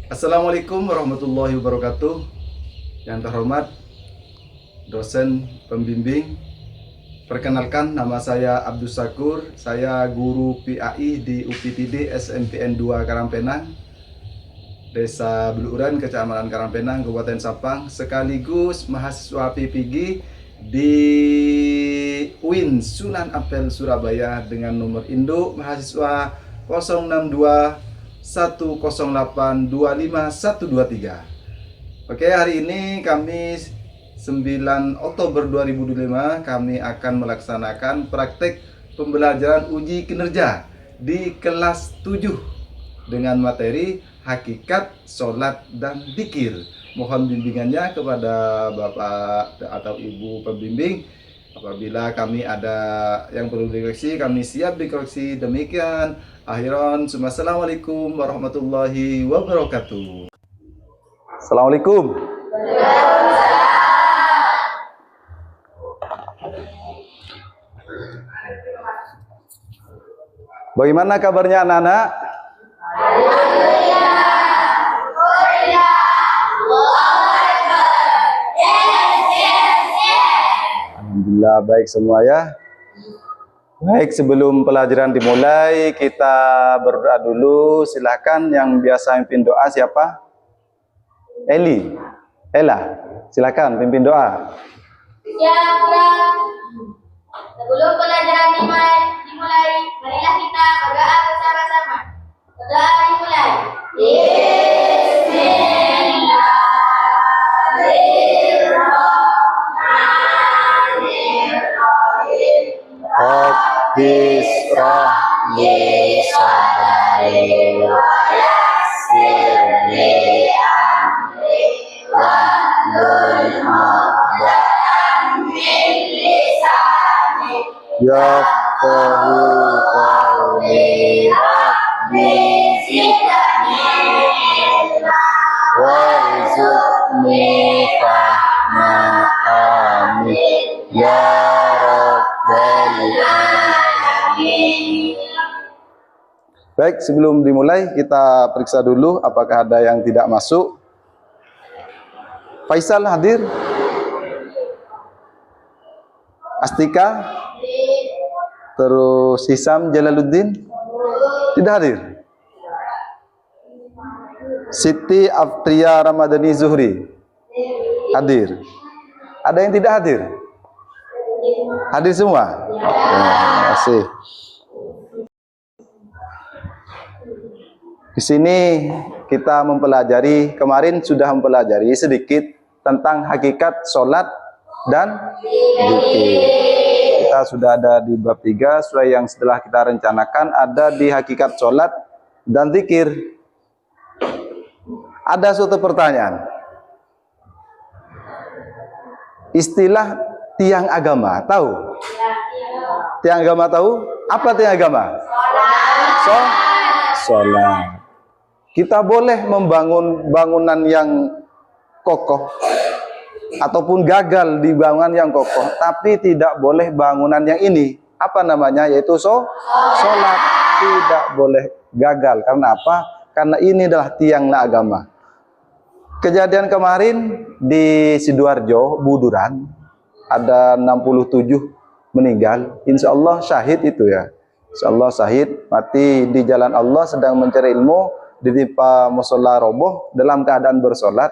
Assalamualaikum warahmatullahi wabarakatuh. Yang terhormat dosen pembimbing, perkenalkan nama saya Abdus Sakur. Saya guru PAI di UPTD SMPN 2 Karangpenang, Desa Beluuran, Kecamatan Karangpenang, Kabupaten Sapang, sekaligus mahasiswa PPG di UIN Sunan Ampel Surabaya dengan nomor induk mahasiswa 062 108 25123. Oke, hari ini Kamis 9 Oktober 2025 kami akan melaksanakan praktek pembelajaran uji kinerja di kelas 7 dengan materi hakikat sholat dan dzikir. Mohon bimbingannya kepada Bapak atau Ibu pembimbing. Apabila kami ada yang perlu dikoreksi, kami siap dikoreksi. Demikian. Akhiran, assalamualaikum warahmatullahi wabarakatuh. Assalamualaikum. Bagaimana kabarnya anak-anak? Alhamdulillah baik semua ya. Baik, sebelum pelajaran dimulai kita berdoa dulu. Silahkan yang biasa pimpin doa siapa? Eli, Ella, silakan pimpin doa. Ya, kurang. Sebelum pelajaran dimulai, marilah kita berdoa bersama-sama. Berdoa dimulai. Bismillahirrahmanirrahim. Rabbis rahli sadri wa yassirli amri wahlul 'uqdatam min lisani yafqahu qawli. Rabbi zidni ilma warzuqni fahma. Amin ya rabbal alamin. Baik, sebelum dimulai kita periksa dulu apakah ada yang tidak masuk. Faisal hadir? Astika? Terus Hisam Jalaluddin? Tidak hadir. Siti Aftria Ramadhani Zuhri? Hadir. Ada yang tidak hadir? Hadir semua? Terima kasih. Di sini kita mempelajari, kemarin sudah mempelajari sedikit tentang hakikat sholat dan dzikir. Kita sudah ada di bab 3 sesuai yang setelah kita rencanakan, ada di hakikat sholat dan dzikir. Ada suatu pertanyaan. Istilah tiang agama, tahu? Tiang agama tahu? Apa tiang agama? Sholat. Kita boleh membangun bangunan yang kokoh ataupun gagal di bangunan yang kokoh, tapi tidak boleh bangunan yang ini. Apa namanya? Yaitu sholat. Tidak boleh gagal. Karena apa? Karena ini adalah tiang agama. Kejadian kemarin di Sidoarjo, Buduran, ada 67 meninggal. Insya Allah syahid itu ya. Insya Allah syahid, mati di jalan Allah sedang mencari ilmu, ditimpa musola roboh dalam keadaan bersolat.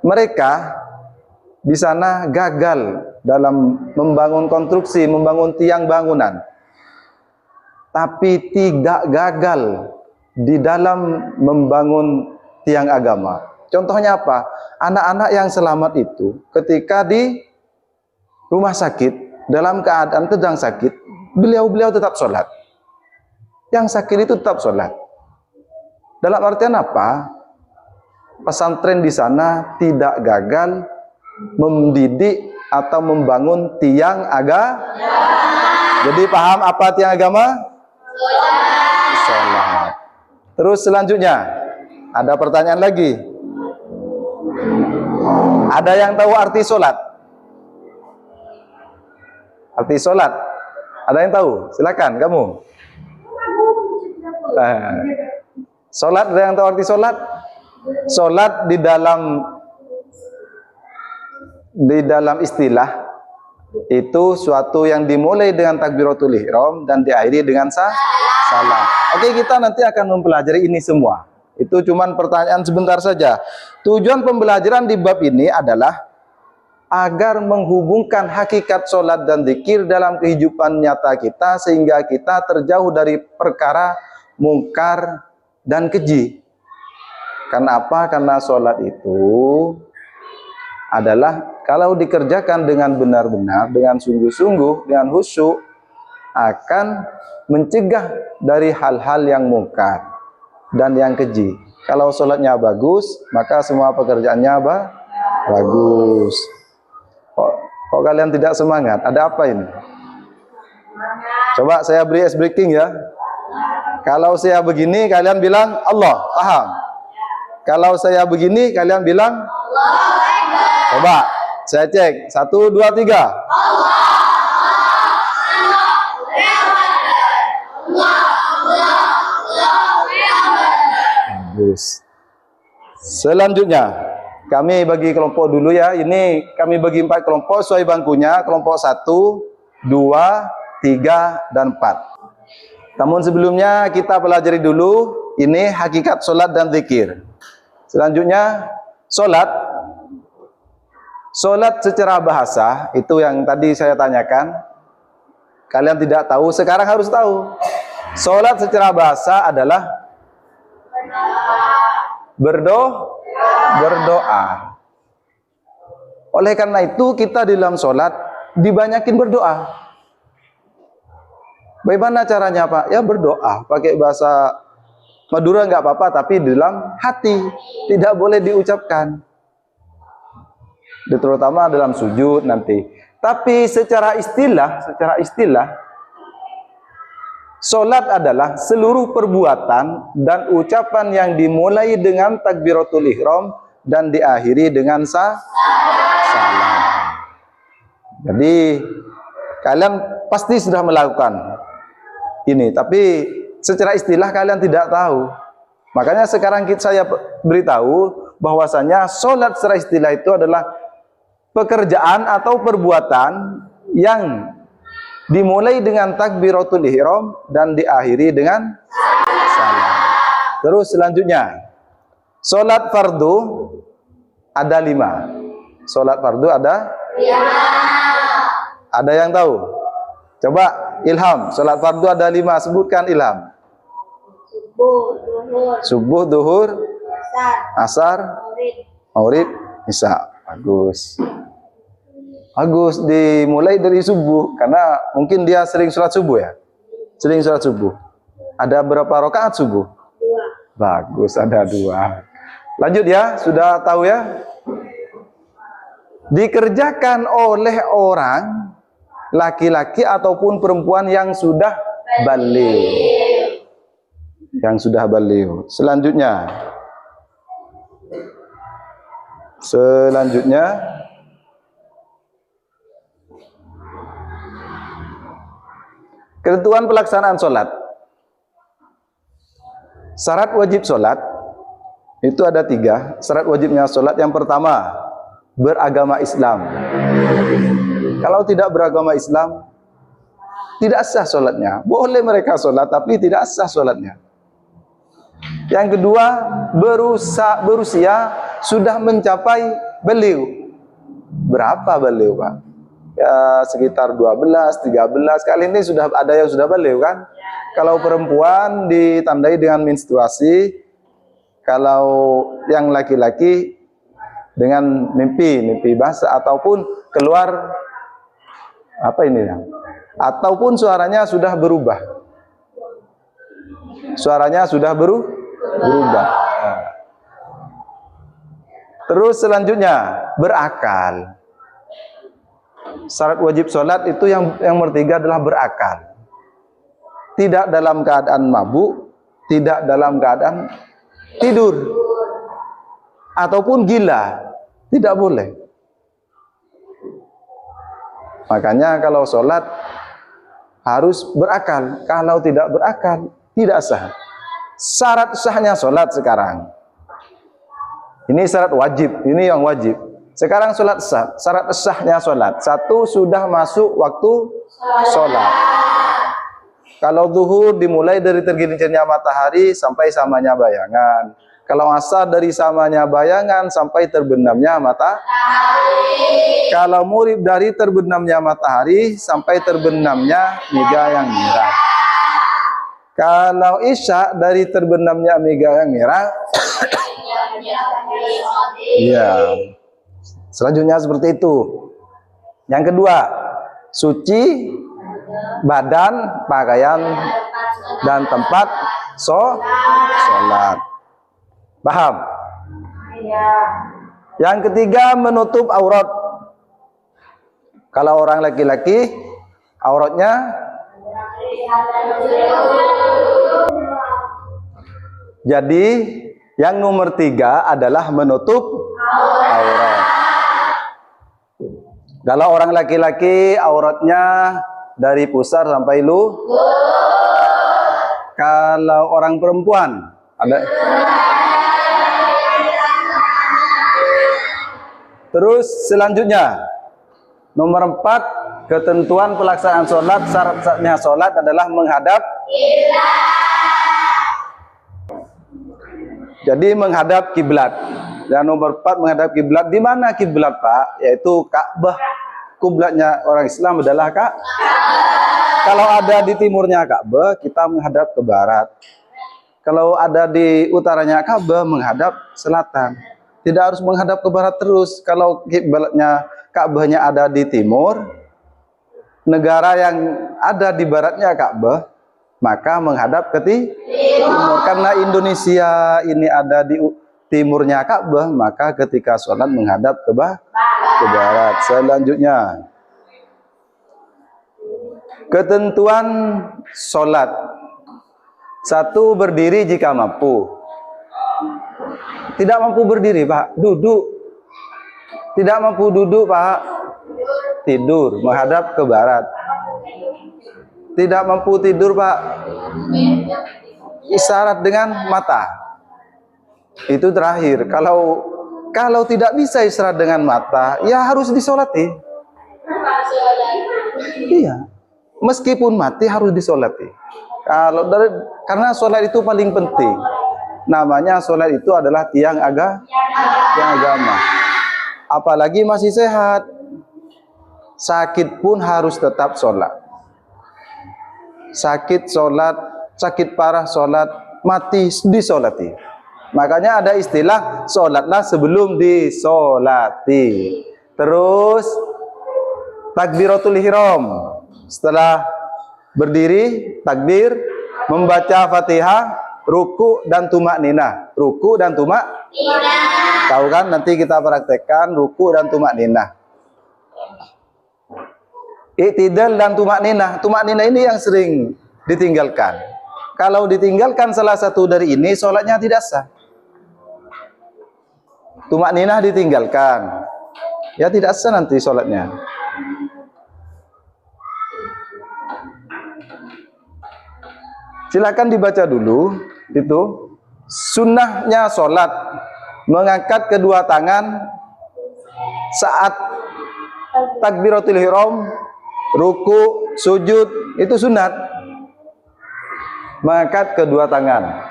Mereka di sana gagal dalam membangun konstruksi, membangun tiang bangunan, tapi tidak gagal di dalam membangun tiang agama. Contohnya apa? Anak-anak yang selamat itu ketika di rumah sakit dalam keadaan sedang sakit, beliau tetap sholat. Yang sakit itu tetap sholat. Dalam artian apa? Pesantren di sana tidak gagal mendidik atau membangun tiang agama. Jadi paham apa tiang agama? Sholat. Terus selanjutnya ada pertanyaan lagi. Ada yang tahu arti sholat? Arti sholat? Ada yang tahu? Silakan kamu. Solat, ada yang tahu arti solat? Solat di dalam istilah itu suatu yang dimulai dengan takbiratul ihram dan diakhiri dengan salam. Oke, kita nanti akan mempelajari ini semua. Itu cuman pertanyaan sebentar saja. Tujuan pembelajaran di bab ini adalah agar menghubungkan hakikat solat dan zikir dalam kehidupan nyata kita sehingga kita terjauh dari perkara mungkar dan keji. Karena apa? Karena solat itu adalah kalau dikerjakan dengan benar-benar, dengan sungguh-sungguh, dengan khusyuk, akan mencegah dari hal-hal yang mungkar dan yang keji. Kalau solatnya bagus, maka semua pekerjaannya bagus. Kok kalian tidak semangat? Ada apa ini? Coba saya beri ice breaking ya. Kalau saya begini, kalian bilang Allah, paham? Kalau saya begini, kalian bilang Allah. Coba saya cek. 1, 2, 3. Bagus. Selanjutnya, kami bagi kelompok dulu ya. Ini kami bagi 4 kelompok sesuai bangkunya. Kelompok 1, 2, 3, dan 4. Namun sebelumnya kita pelajari dulu ini hakikat solat dan zikir. Selanjutnya solat. Solat secara bahasa itu yang tadi saya tanyakan. Kalian tidak tahu, sekarang harus tahu. Solat secara bahasa adalah berdoa. Oleh karena itu kita di dalam solat dibanyakin berdoa. Bagaimana caranya Pak? Ya berdoa, pakai bahasa Madura nggak apa-apa, tapi di dalam hati, tidak boleh diucapkan. Terutama dalam sujud nanti. Tapi secara istilah, solat adalah seluruh perbuatan dan ucapan yang dimulai dengan takbiratul ihram dan diakhiri dengan salam. Jadi kalian pasti sudah melakukan ini, tapi secara istilah kalian tidak tahu. Makanya sekarang saya beritahu bahwasanya solat secara istilah itu adalah pekerjaan atau perbuatan yang dimulai dengan takbiratul ihram dan diakhiri dengan salam. Terus selanjutnya, solat fardu ada 5. Solat fardu ada 5. Ada yang tahu? Coba Ilham, solat fardu ada 5, sebutkan Ilham. Subuh, duhur, asar, maghrib, isya. Bagus. Bagus, dimulai dari subuh karena mungkin dia sering sholat subuh ya. Sering sholat subuh. Ada berapa rakaat subuh? 2. Bagus, ada 2. Lanjut ya, sudah tahu ya? Dikerjakan oleh orang laki-laki ataupun perempuan yang sudah baligh. Yang sudah baligh. Selanjutnya ketentuan pelaksanaan sholat. Syarat wajib sholat itu ada 3. Syarat wajibnya sholat yang pertama, beragama Islam. Kalau tidak beragama Islam, tidak sah sholatnya. Boleh mereka sholat, tapi tidak sah sholatnya. Yang kedua, berusia sudah mencapai baligh. Berapa baligh Pak? Ya sekitar 12, 13. Kali ini sudah ada yang sudah baligh kan? Kalau perempuan ditandai dengan menstruasi, kalau yang laki-laki dengan mimpi basah ataupun keluar apa ini ya? Ataupun suaranya sudah berubah. Suaranya sudah berubah. Nah. Terus selanjutnya berakal. Syarat wajib sholat itu yang bertiga adalah berakal. Tidak dalam keadaan mabuk, tidak dalam keadaan tidur, ataupun gila, tidak boleh. Makanya kalau sholat harus berakal. Kalau tidak berakal, tidak sah. syarat sahnya sholat sekarang. Ini syarat wajib, ini yang wajib. Sekarang sholat sah, syarat sahnya sholat. Satu, sudah masuk waktu sholat. Kalau zuhur dimulai dari tergelincirnya matahari sampai samanya bayangan. Kalau asar dari samanya bayangan sampai terbenamnya matahari. Kalau maghrib dari terbenamnya matahari sampai terbenamnya mega yang merah. Kalau isya dari terbenamnya mega yang merah. Iya. Selanjutnya seperti itu. Yang kedua, suci badan, pakaian, dan tempat sholat. Paham? Yang ketiga, menutup aurat. Kalau orang laki-laki, auratnya jadi yang nomor 3 adalah menutup aurat. Kalau orang laki-laki auratnya dari pusar sampai Kalau orang perempuan ada. Terus selanjutnya nomor 4, ketentuan pelaksanaan sholat. Syaratnya sholat adalah menghadap. Jadi menghadap kiblat. Dan nomor 4 menghadap kiblat. Di mana kiblat, Pak? Yaitu Ka'bah. Kiblatnya orang Islam adalah Kalau ada di timurnya Ka'bah, kita menghadap ke barat. Kalau ada di utaranya Ka'bah, menghadap selatan. Tidak harus menghadap ke barat terus. Kalau kiblatnya Ka'bahnya ada di timur, negara yang ada di baratnya Ka'bah, maka menghadap ke timur. Karena Indonesia ini ada di timurnya Ka'bah, maka ketika sholat menghadap ke barat. Selanjutnya, ketentuan sholat. 1, berdiri jika mampu. Tidak mampu berdiri, Pak, duduk. Tidak mampu duduk, Pak, tidur, menghadap ke barat. Tidak mampu tidur, Pak, isyarat dengan mata. Itu terakhir. Kalau tidak bisa isyarat dengan mata, ya harus disolati. Iya, meskipun mati harus disolati. Karena sholat itu paling penting. Namanya sholat itu adalah tiang agama. Apalagi masih sehat, sakit pun harus tetap sholat. Sakit sholat, sakit parah sholat, mati disolati. Makanya ada istilah sholatlah sebelum disolati. Terus takbiratul ihram. Setelah berdiri, takbir, membaca Fatihah, ruku dan tumak ninah. Ruku dan tumak ninah. Tahu kan? Nanti kita praktekkan ruku dan tumak ninah. Iktidal dan tumak ninah. Tumak ninah ini yang sering ditinggalkan. Kalau ditinggalkan salah satu dari ini, sholatnya tidak sah. Tumak ninah ditinggalkan, ya tidak sah nanti sholatnya. Silakan dibaca dulu. Itu sunnahnya sholat, mengangkat kedua tangan saat takbiratul ihram, ruku, sujud, itu sunat. Mengangkat kedua tangan.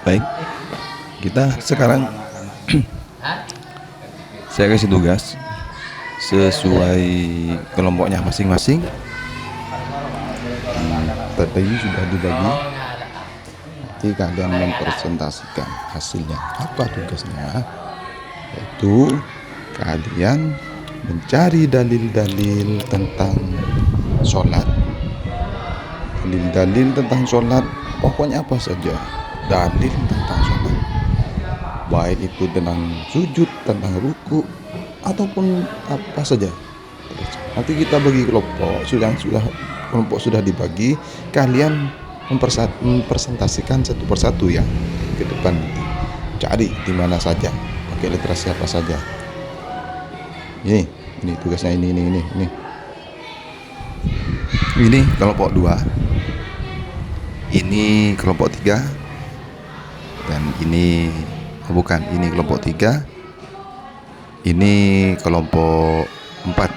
Baik, kita sekarang saya kasih tugas sesuai kelompoknya masing-masing. Tadi sudah dibagi. Nanti kalian mempresentasikan hasilnya. Apa tugasnya? Yaitu kalian mencari dalil-dalil tentang sholat. Dalil-dalil tentang sholat, pokoknya apa saja dalil tentang sholat, baik itu tentang sujud, tentang ruku, ataupun apa saja. Nanti kita bagi kelompok, kelompok sudah dibagi, kalian mempresentasikan satu persatu ya ke depan. Cari di mana saja, pakai literasi apa saja. Ini tugasnya ini. Ini kelompok 2, ini kelompok 3, dan ini bukan, ini kelompok 3, ini kelompok 4.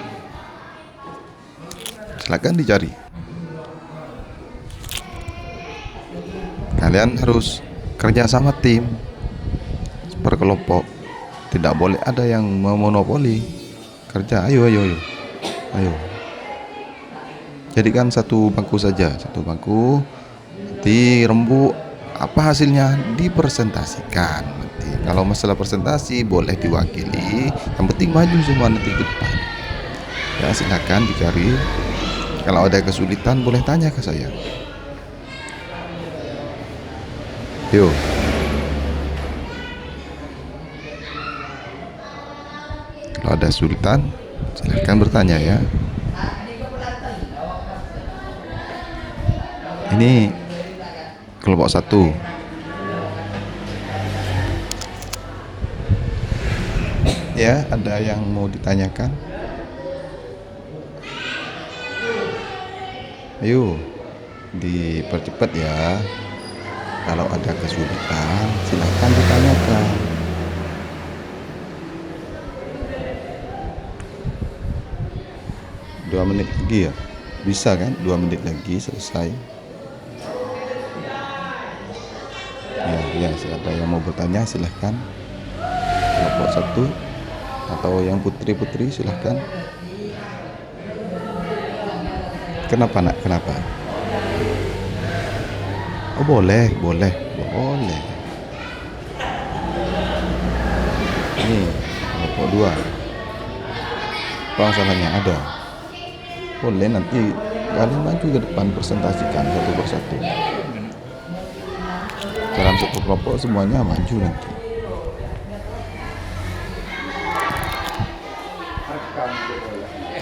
Silakan dicari. Kalian harus kerja sama tim, per kelompok. Tidak boleh ada yang memonopoli kerja. Ayo. Jadikan satu bangku saja, satu bangku. Nanti rembu apa hasilnya dipresentasikan. Nanti kalau masalah presentasi boleh diwakili, yang penting maju semua nanti ke depan. Ya, silakan dicari. Kalau ada kesulitan boleh tanya ke saya. Yuk. Kalau ada kesulitan silakan bertanya ya. Ini kelompok 1. Ya, ada yang mau ditanyakan? Ayo, dipercepat ya. Kalau ada kesulitan, silakan ditanyakan. Dua menit lagi ya? Bisa kan? 2 menit lagi selesai. Ya, ada yang mau bertanya silahkan. Kelompok 1 atau yang putri-putri silahkan. Kenapa nak? Kenapa? Oh boleh. Ini kelompok 2. Apa masalahnya? Ada. Boleh, nanti kalian maju ke depan presentasikan satu persatu. Dalam satu kelompok semuanya maju nanti.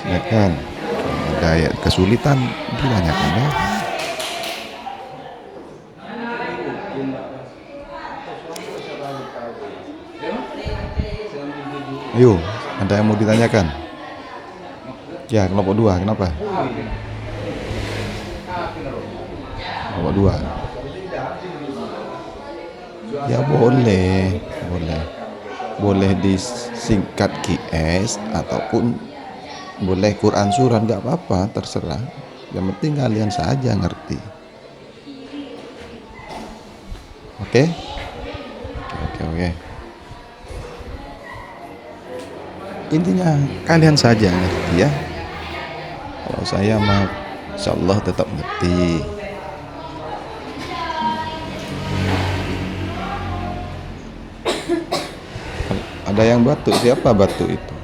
Silakan. Ada ayat kesulitan ditanyakan ya. Ayo, ada yang mau ditanyakan? Ya, kelompok 2, kenapa? Kelompok 2. Ya boleh disingkat QS ataupun boleh Quran surat, nggak apa-apa, terserah. Yang penting kalian saja ngerti. Oke. Intinya kalian saja ngerti ya. Kalau saya mah insyaallah tetap ngerti. Ada yang batuk, siapa batuk itu?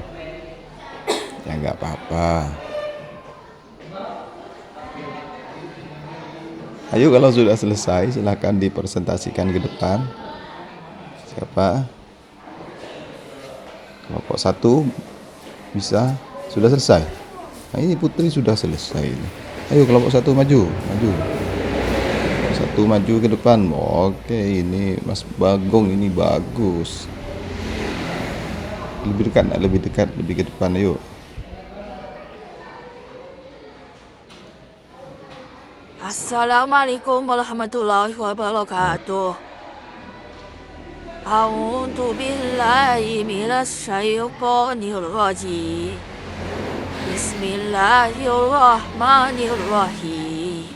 Ya nggak apa-apa. Ayo, kalau sudah selesai silakan dipresentasikan ke depan. Siapa? Kelompok 1 bisa, sudah selesai. Nah, ini putri sudah selesai. Ayo kelompok 1 maju. Kelompok 1 maju ke depan. Oke, ini Mas Bagong ini bagus. Lebih dekat, lebih ke depan. Ayo. Assalamualaikum warahmatullahi wabarakatuh. A'udzu billahi minasyaitonir rajim. Bismillahirrahmanirrahim.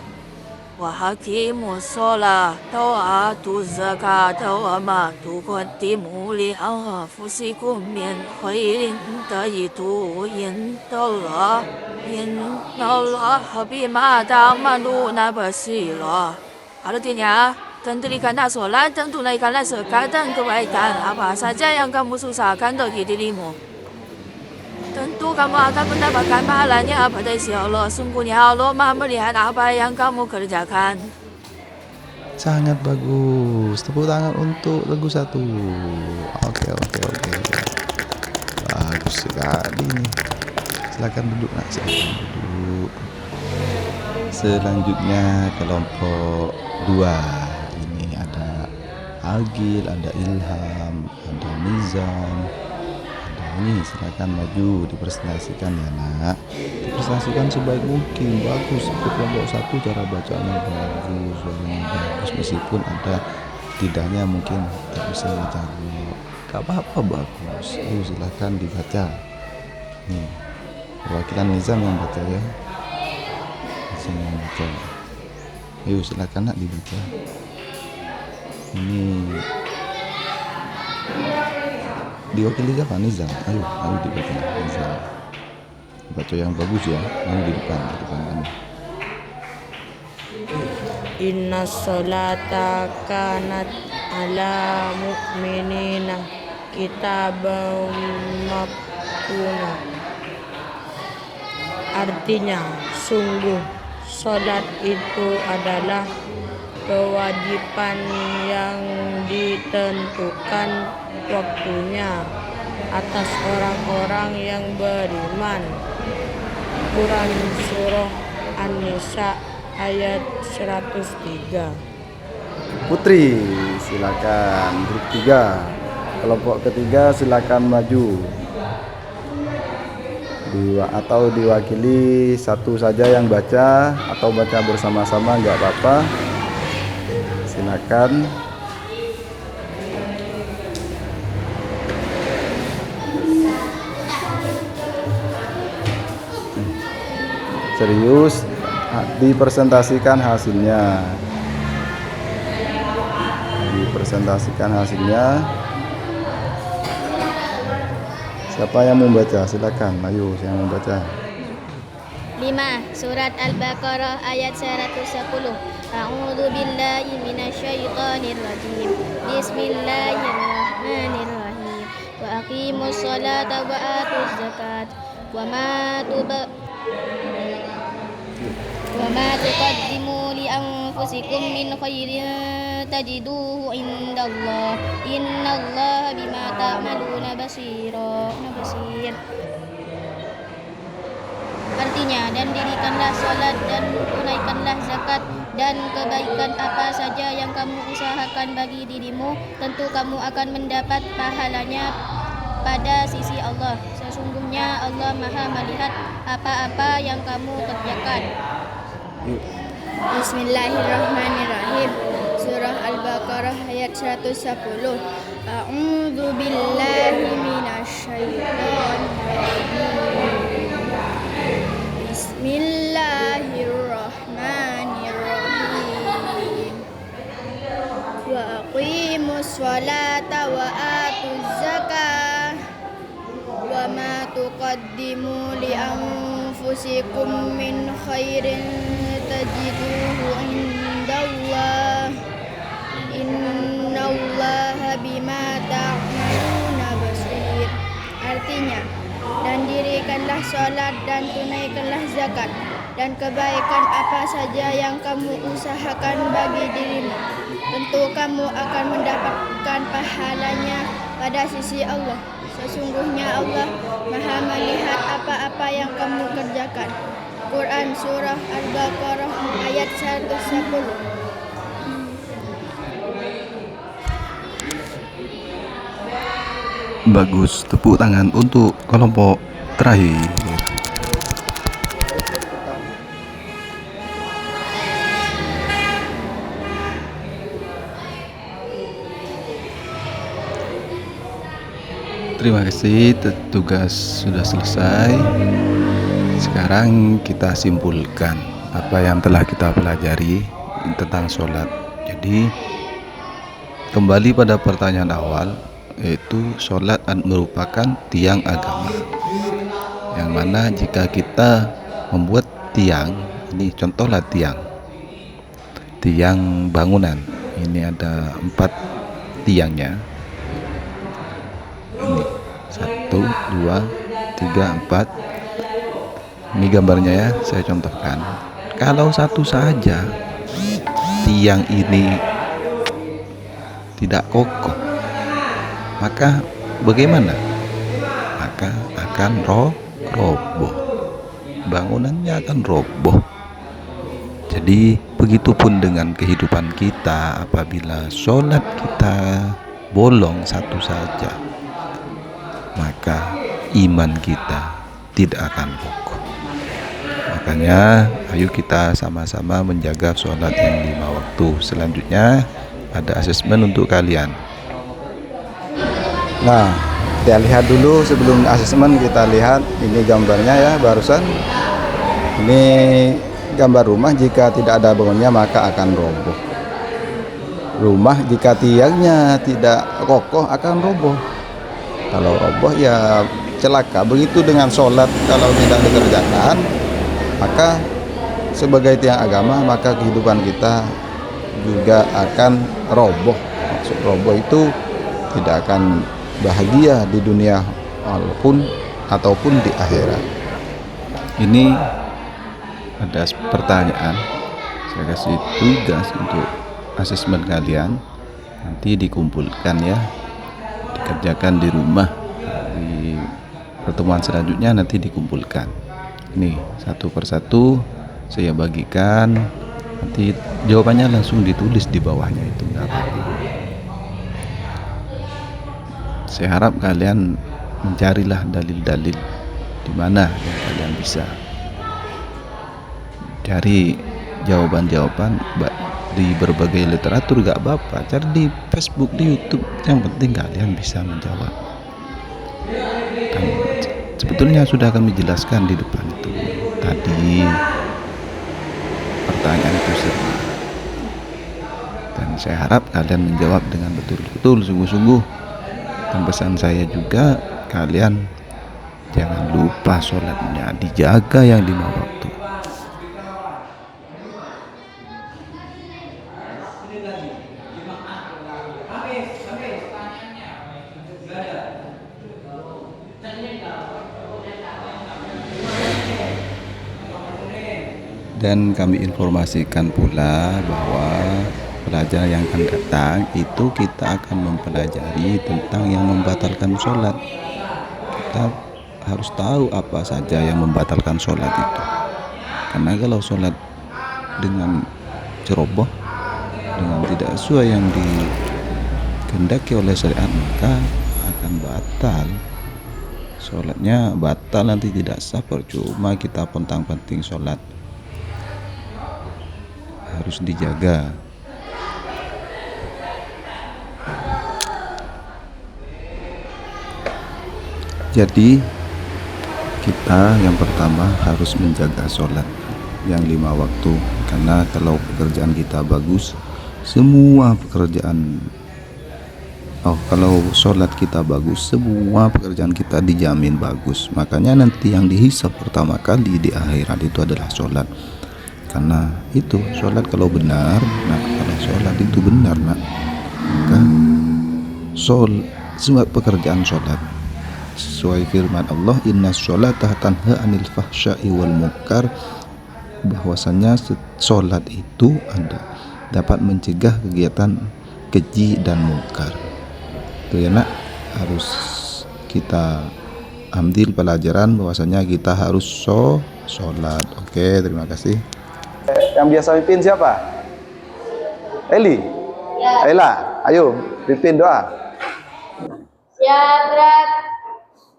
Wa haqimus sholata wa atuz zakata wa ma tuqaddimu li anfusikum min khairin tajiduhu indallahi innallaha bima ta'maluna basira. Artinya, tentukan solat, dan tunaikanlah zakat dan kebaikan. Apa saja yang kamu susahkan bagi dirimu, tentu kamu akan mendapatkan pahalanya pada sisi Allah. Sungguhnya Allah Maha melihat apa yang kamu kerjakan. Sangat bagus. Tepuk tangan untuk lagu 1. Oke. Bagus sekali nih. Silakan duduk nak, silakan duduk. Selanjutnya kelompok 2. Ini ada Agil, ada Ilham, ada Nizam, ada ini. Silakan maju dipresentasikan ya nak. dimanifestasikan sebaik mungkin. Bagus itu kelompok satu, cara bacanya bagus, suaranya bagus, meskipun ada tidaknya mungkin tak bisa baca. Gak apa-apa, bagus. Silahkan dibaca. Nih, perwakilan Nizam yang baca ya. Nizam yang baca. Silakan nak dibaca. Ini diwakili siapa? Nizam. Ayo dibaca Nizam. Baca yang bagus ya. Ini di depan kamu. Inna sholata kanat ala mu'minina kitabam maquna. Artinya, sungguh sholat itu adalah kewajiban yang ditentukan waktunya atas orang-orang yang beriman. Quran Surah An-Nisa ayat 103. Putri, silakan. Grup 3. Kelompok ketiga silakan maju. Atau diwakili satu saja yang baca, atau baca bersama-sama nggak apa-apa. Silakan. Serius, dipresentasikan hasilnya. Siapa yang membaca? Silakan. Ayo, yang membaca. 5. Surat Al-Baqarah ayat 110. A'udzu billahi minasyaitonir rajim. Bismillahirrahmanirrahim. Wa aqimus sholata wa atuz zakat. Wa ma tuqaddimu li anfusikum min khairin tajiduhu indallah. Innallaha bima ta'maluna basir. Artinya, dan dirikanlah sholat dan tunaikanlah zakat, dan kebaikan apa saja yang kamu usahakan bagi dirimu, tentu kamu akan mendapat pahalanya pada sisi Allah. Sesungguhnya Allah Maha melihat apa-apa yang kamu kerjakan. Bismillahirrahmanirrahim. Surah Al-Baqarah ayat 110. A'udzu billahi minasyaitonir rajim. Bismillahirrahmanirrahim. Wa aqimus sholata wa atuz zakah. Wa ma tuqaddimu li anfusikum min khairin tajiduhu indallah. Innallaha bima ta'maluna basir. Artinya, dan dirikanlah sholat dan tunaikanlah zakat, dan kebaikan apa saja yang kamu usahakan bagi dirimu, tentu kamu akan mendapatkan pahalanya pada sisi Allah. Sesungguhnya Allah Maha melihat apa-apa yang kamu kerjakan. Quran Surah Al-Baqarah ayat 110. Bagus, tepuk tangan untuk kelompok terakhir. Terima kasih, tugas sudah selesai. Sekarang kita simpulkan apa yang telah kita pelajari tentang sholat. Jadi kembali pada pertanyaan awal, yaitu sholat merupakan tiang agama, yang mana jika kita membuat tiang, ini contohlah tiang bangunan, ini ada 4 tiangnya, ini 1, 2, 3, 4, ini gambarnya ya, saya contohkan. Kalau satu saja tiang ini tidak kokoh, maka bagaimana? Maka akan roboh. Bangunannya akan roboh. Jadi begitupun dengan kehidupan kita, apabila sholat kita bolong satu saja, maka iman kita tidak akan kokoh. Makanya ayo kita sama-sama menjaga sholat yang 5 waktu. Selanjutnya ada asesmen untuk kalian. Nah, kita lihat dulu sebelum asesmen, kita lihat ini gambarnya ya barusan. Ini gambar rumah, jika tidak ada bangunnya maka akan roboh. Rumah jika tiangnya tidak kokoh akan roboh. Kalau roboh ya celaka. Begitu dengan sholat, kalau tidak dikerjakan maka sebagai tiang agama maka kehidupan kita juga akan roboh. Maksud roboh itu tidak akan bahagia di dunia ataupun di akhirat. Ini ada pertanyaan, saya kasih tugas untuk asesmen kalian, nanti dikumpulkan ya, dikerjakan di rumah. Di pertemuan selanjutnya nanti dikumpulkan. Ini satu persatu saya bagikan, nanti jawabannya langsung ditulis di bawahnya, itu enggak apa-apa. Saya harap kalian mencarilah dalil-dalil di mana yang kalian bisa cari jawaban-jawaban di berbagai literatur, gak apa-apa, cari di Facebook, di YouTube, yang penting kalian bisa menjawab. Dan sebetulnya sudah kami jelaskan di depan itu tadi, pertanyaan itu sering, dan saya harap kalian menjawab dengan betul-betul sungguh-sungguh. Dan pesan saya juga, kalian jangan lupa sholatnya dijaga yang 5 waktu. Dan kami informasikan pula bahwa pelajar yang akan datang itu kita akan mempelajari tentang yang membatalkan sholat. Kita harus tahu apa saja yang membatalkan sholat itu. Karena kalau sholat dengan ceroboh, dengan tidak sesuai yang dikehendaki oleh syariat, maka akan batal. Sholatnya batal, nanti tidak sah, percuma kita pontang-panting sholat. Harus dijaga. Jadi kita yang pertama harus menjaga sholat yang 5 waktu, karena kalau pekerjaan kita bagus, semua pekerjaan kalau sholat kita bagus, semua pekerjaan kita dijamin bagus. Makanya nanti yang dihisab pertama kali di akhirat itu adalah sholat. Karena itu sholat kalau benar, kalau sholat itu benar, maka semua pekerjaan sholat sesuai firman Allah, inna sholata tanha anil fahsya'i wal munkar, bahwasanya sholat itu dapat mencegah kegiatan keji dan mungkar. Itu ya nak, harus kita ambil pelajaran bahwasanya kita harus sholat. Oke, terima kasih. Yang biasa pimpin siapa? Eli? Ya. Ella, ayo pimpin doa. Siap, berat.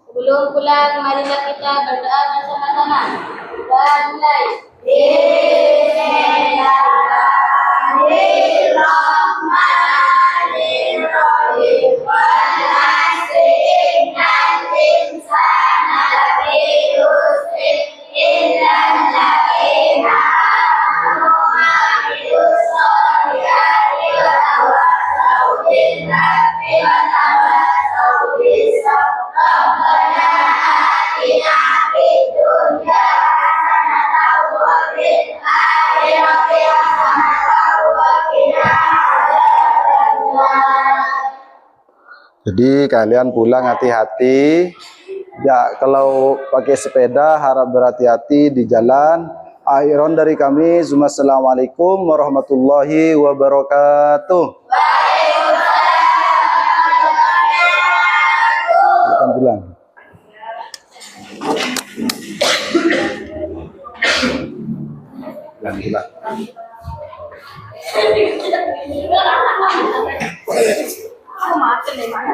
Sebelum pulang, marilah kita berdoa bersama-sama. Kita mulai. Bismillahirrahmanirrahim. Wal 'asri innal insana lafi khusr illa allazina amanu wa 'amilus sholihati wa tawassaw bil haqqi wa tawassaw bis sabr. Rabbana atina fid dunya hasanatan wa fil akhirati hasanatan wa qina adzabannar. Jadi kalian pulang hati-hati. Ya, kalau pakai sepeda harap berhati-hati di jalan. Akhiran dari kami, Assalamualaikum warahmatullahi wabarakatuh. Silakan pulang. Aku macam ni mana?